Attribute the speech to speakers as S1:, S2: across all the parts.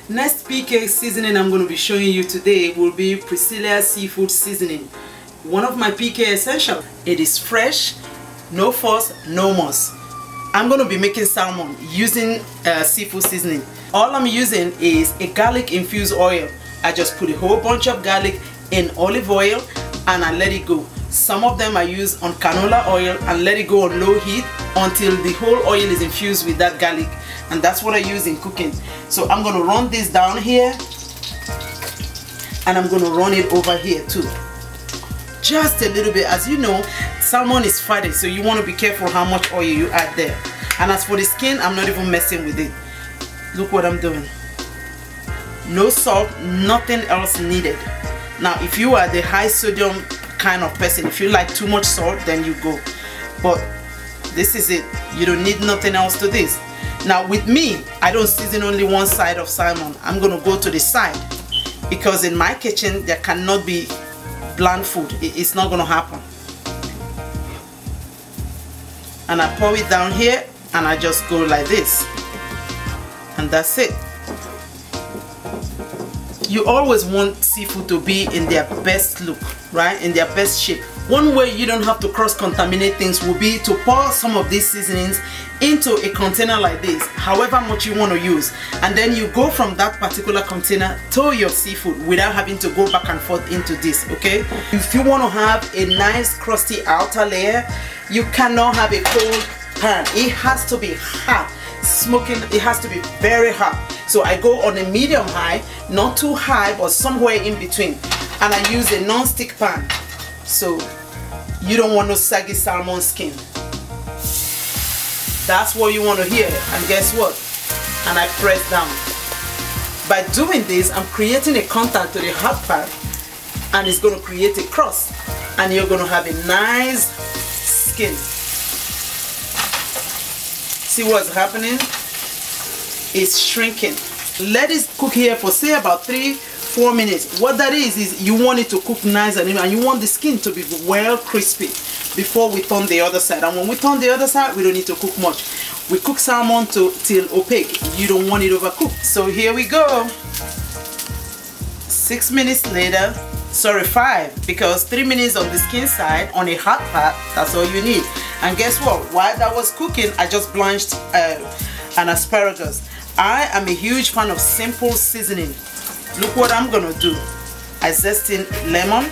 S1: Next PK seasoning I'm going to be showing you today will be Priscilla seafood seasoning. One of my PK essentials. It is fresh, no fuss, no muss. I'm going to be making salmon using seafood seasoning. All I'm using is a garlic infused oil. I just put a whole bunch of garlic in olive oil and I let it go. Some of them I use on canola oil and let it go on low heat until the whole oil is infused with that garlic, and that's what I use in cooking. So I'm going to run this down here and I'm going to run it over here too, just a little bit. As you know, salmon is fatty, so you want to be careful how much oil you add there. And as for the skin, I'm not even messing with it. Look what I'm doing. No salt, nothing else needed. Now if you are the high sodium kind of person, if you like too much salt, then you go, but this is it. You don't need nothing else to this. Now with me, I don't season only one side of salmon. I'm going to go to the side, because in my kitchen there cannot be bland food. It's not going to happen. And I pour it down here and I just go like this, and that's it. You always want seafood to be in their best look, right? In their best shape. One way you don't have to cross-contaminate things will be to pour some of these seasonings into a container like this, however much you want to use, and then you go from that particular container to your seafood without having to go back and forth into this, okay? If you want to have a nice crusty outer layer, you cannot have a cold pan. It has to be hot. Smoking, it has to be very hot. So I go on a medium high, not too high but somewhere in between, and I use a non-stick pan, so you don't want no saggy salmon skin. That's what you want to hear. And guess what? And I press down. By doing this, I'm creating a contact to the hot part, and it's going to create a crust, and you're going to have a nice skin. See what's happening? It's shrinking. Let it cook here for say about 3-4 minutes. What that is you want it to cook nice and you want the skin to be well crispy before we turn the other side. And when we turn the other side, we don't need to cook much. We cook salmon till opaque. You don't want it overcooked. So here we go. 6 minutes later. Sorry, 5, because 3 minutes on the skin side on a hot pot, that's all you need. And guess what? While that was cooking, I just blanched an asparagus. I am a huge fan of simple seasoning. Look what I'm gonna do. I zest in lemon.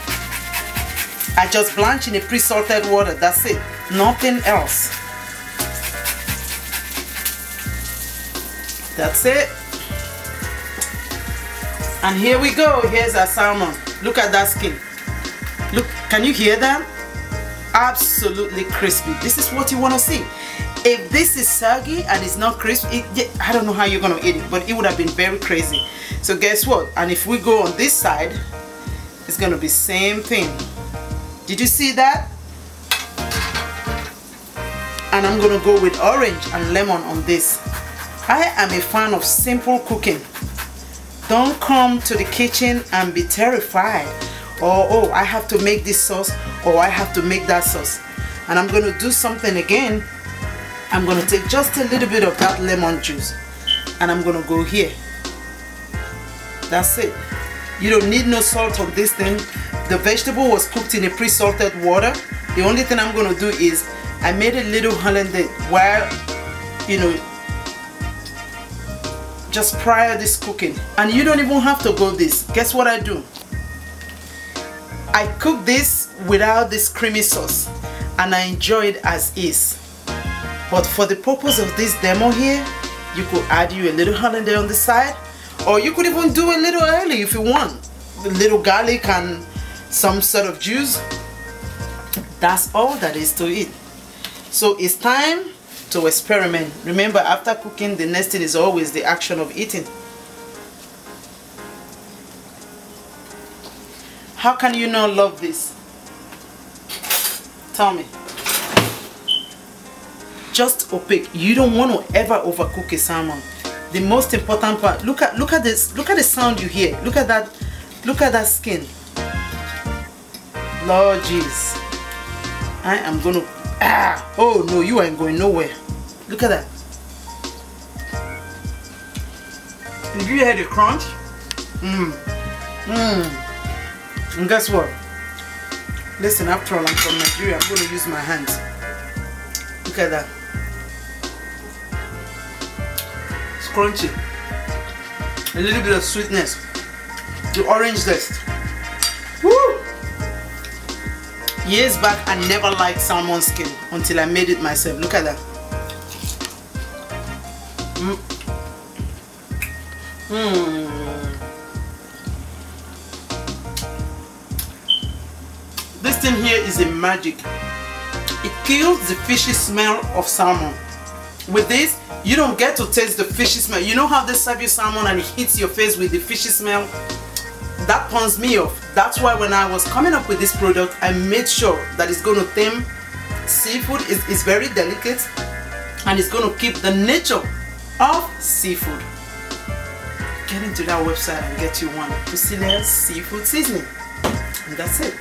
S1: I just blanch in a pre-salted water. That's it. Nothing else. That's it. And here we go. Here's our salmon. Look at that skin. Look, can you hear that? Absolutely crispy. This is what you want to see. If this is soggy and it's not crispy, I don't know how you're going to eat it, but it would have been very crazy. So guess what? And if we go on this side, it's going to be same thing. Did you see that? And I'm going to go with orange and lemon on this. I am a fan of simple cooking. Don't come to the kitchen and be terrified, or oh, I have to make this sauce, or I have to make that sauce. And I'm going to do something again. I'm going to take just a little bit of that lemon juice and I'm going to go here. That's it. You don't need no salt on this thing. The vegetable was cooked in a pre-salted water. The only thing I'm going to do is I made a little hollandaise while, you know, just prior this cooking. And you don't even have to go this. Guess what I do? I cook this without this creamy sauce and I enjoy it as is. But for the purpose of this demo here, you could add you a little hollandaise on the side, or you could even do a little early if you want. A little garlic and some sort of juice. That's all that is to it. So it's time to experiment. Remember, after cooking, the next thing is always the action of eating. How can you not love this? Tell me. Just opaque. You don't want to ever overcook a salmon. The most important part. Look at this. Look at the sound you hear. Look at that. Look at that skin. Lord jeez. I am gonna. Oh no, you ain't going nowhere. Look at that. Did you hear the crunch? And guess what? Listen, after all, I'm from Nigeria. I'm going to use my hands. Look at that. It's crunchy. A little bit of sweetness. The orange zest. Woo! Years back, I never liked salmon skin until I made it myself. Look at that. This thing here is a magic. It kills the fishy smell of salmon. With this, you don't get to taste the fishy smell. You know how they serve you salmon and it hits your face with the fishy smell? That turns me off. That's why when I was coming up with this product, I made sure that it's going to tame seafood. It's very delicate and it's going to keep the nature of seafood. Get into that website and get you one. Priscilla's seafood seasoning. And that's it.